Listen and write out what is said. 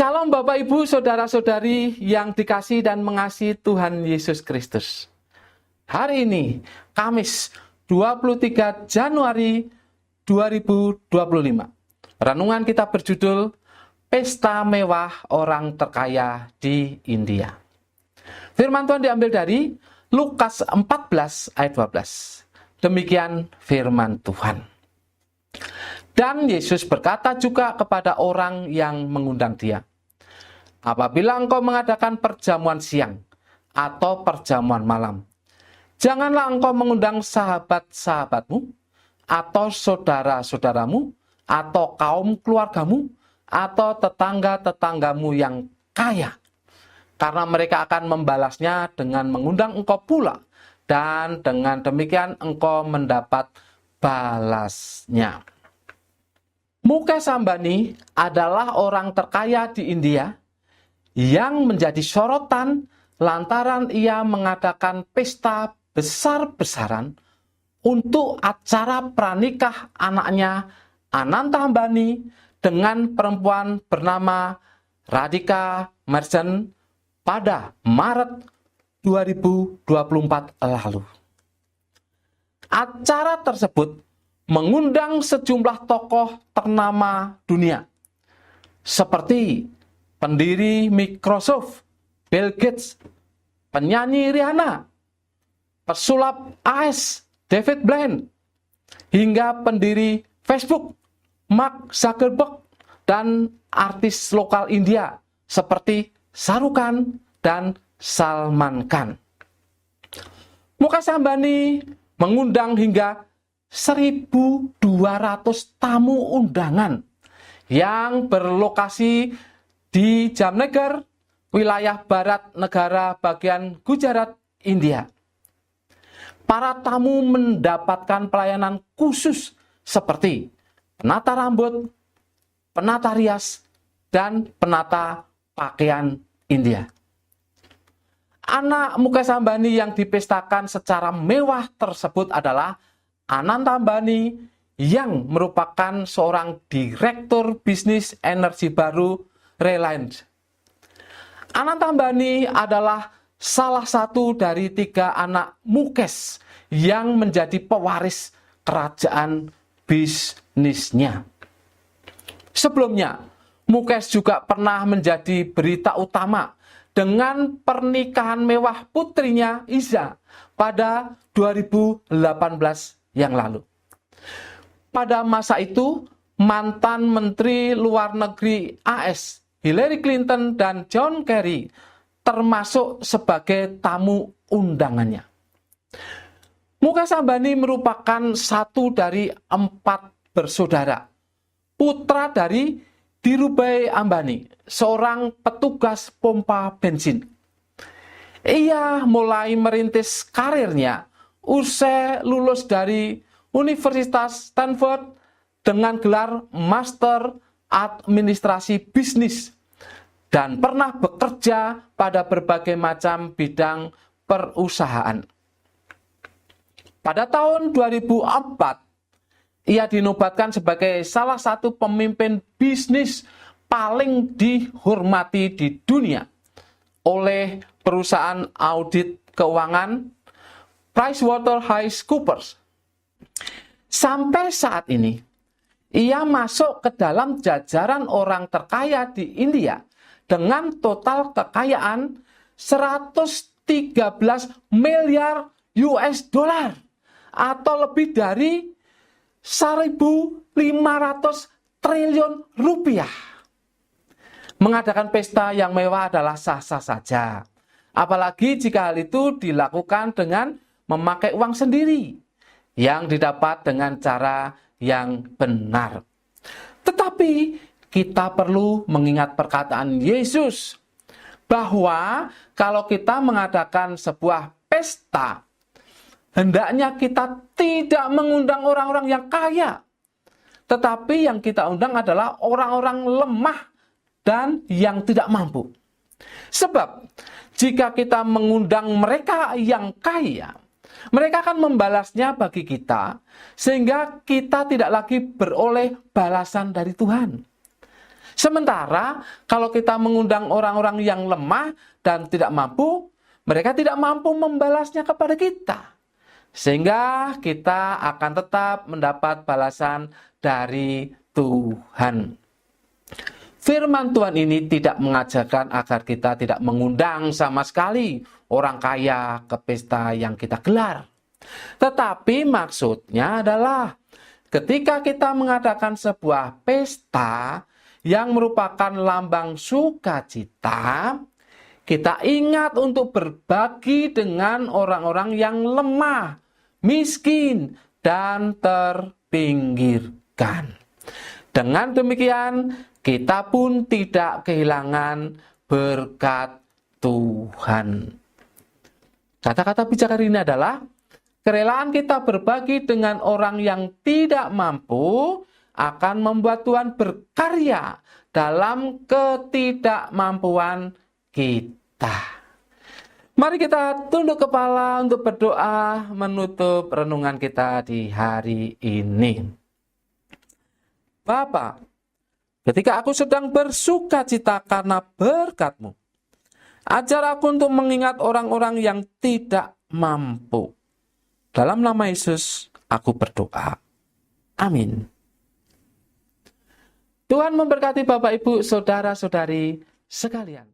Shalom Bapak Ibu, Saudara-saudari yang dikasihi dan mengasihi Tuhan Yesus Kristus. Hari ini, Kamis 23 Januari 2025. Renungan kita berjudul Pesta Mewah Orang Terkaya di India. Firman Tuhan diambil dari Lukas 14 ayat 12. Demikian firman Tuhan. Dan Yesus berkata juga kepada orang yang mengundang dia, apabila engkau mengadakan perjamuan siang atau perjamuan malam, janganlah engkau mengundang sahabat-sahabatmu, atau saudara-saudaramu, atau kaum keluargamu, atau tetangga-tetanggamu yang kaya, karena mereka akan membalasnya dengan mengundang engkau pula, dan dengan demikian engkau mendapat balasnya. Mukesh Ambani adalah orang terkaya di India yang menjadi sorotan lantaran ia mengadakan pesta besar-besaran untuk acara pranikah anaknya Ananta Ambani dengan perempuan bernama Radhika Merchant pada Maret 2024 lalu. Acara tersebut mengundang sejumlah tokoh ternama dunia seperti pendiri Microsoft, Bill Gates, penyanyi Rihanna, pesulap AS, David Blaine, hingga pendiri Facebook, Mark Zuckerberg, dan artis lokal India seperti Shah Rukh Khan dan Salman Khan. Mukesh Ambani mengundang hingga 1.200 tamu undangan yang berlokasi di Jamnagar, wilayah barat negara bagian Gujarat, India. Para tamu mendapatkan pelayanan khusus seperti penata rambut, penata rias, dan penata pakaian India. Anak Mukesh Ambani yang dipestakan secara mewah tersebut adalah Ananta Ambani yang merupakan seorang direktur bisnis energi baru Reliance. Ananta Ambani adalah salah satu dari 3 anak Mukesh yang menjadi pewaris kerajaan bisnisnya. Sebelumnya, Mukesh juga pernah menjadi berita utama dengan pernikahan mewah putrinya Iza pada 2018 yang lalu. Pada masa itu, mantan Menteri Luar Negeri AS Hillary Clinton dan John Kerry termasuk sebagai tamu undangannya. Mukesh Ambani merupakan satu dari 4 bersaudara, putra dari Dhirubhai Ambani, seorang petugas pompa bensin. Ia mulai merintis karirnya usai lulus dari Universitas Stanford dengan gelar Master Administrasi Bisnis dan pernah bekerja pada berbagai macam bidang perusahaan. Pada tahun 2004, ia dinobatkan sebagai salah satu pemimpin bisnis paling dihormati di dunia oleh perusahaan audit keuangan PricewaterhouseCoopers. Sampai saat ini, ia masuk ke dalam jajaran orang terkaya di India dengan total kekayaan 113 miliar US dollar atau lebih dari 1.500 triliun rupiah. Mengadakan pesta yang mewah adalah sah-sah saja, apalagi jika hal itu dilakukan dengan memakai uang sendiri yang didapat dengan cara yang benar. Tetapi kita perlu mengingat perkataan Yesus bahwa kalau kita mengadakan sebuah pesta, hendaknya kita tidak mengundang orang-orang yang kaya, tetapi yang kita undang adalah orang-orang lemah dan yang tidak mampu. Sebab jika kita mengundang mereka yang kaya, mereka akan membalasnya bagi kita, sehingga kita tidak lagi beroleh balasan dari Tuhan. Sementara kalau kita mengundang orang-orang yang lemah dan tidak mampu, mereka tidak mampu membalasnya kepada kita. Sehingga kita akan tetap mendapat balasan dari Tuhan. Firman Tuhan ini tidak mengajarkan agar kita tidak mengundang sama sekali orang kaya ke pesta yang kita gelar. Tetapi maksudnya adalah ketika kita mengadakan sebuah pesta yang merupakan lambang sukacita, kita ingat untuk berbagi dengan orang-orang yang lemah, miskin, dan terpinggirkan. Dengan demikian, kita pun tidak kehilangan berkat Tuhan. Kata-kata bijak hari ini adalah, kerelaan kita berbagi dengan orang yang tidak mampu akan membuat Tuhan berkarya dalam ketidakmampuan kita. Mari kita tunduk kepala untuk berdoa menutup renungan kita di hari ini. Bapa, ketika aku sedang bersukacita karena berkat-Mu, ajar aku untuk mengingat orang-orang yang tidak mampu. Dalam nama Yesus, aku berdoa. Amin. Tuhan memberkati Bapak, Ibu, saudara-saudari sekalian.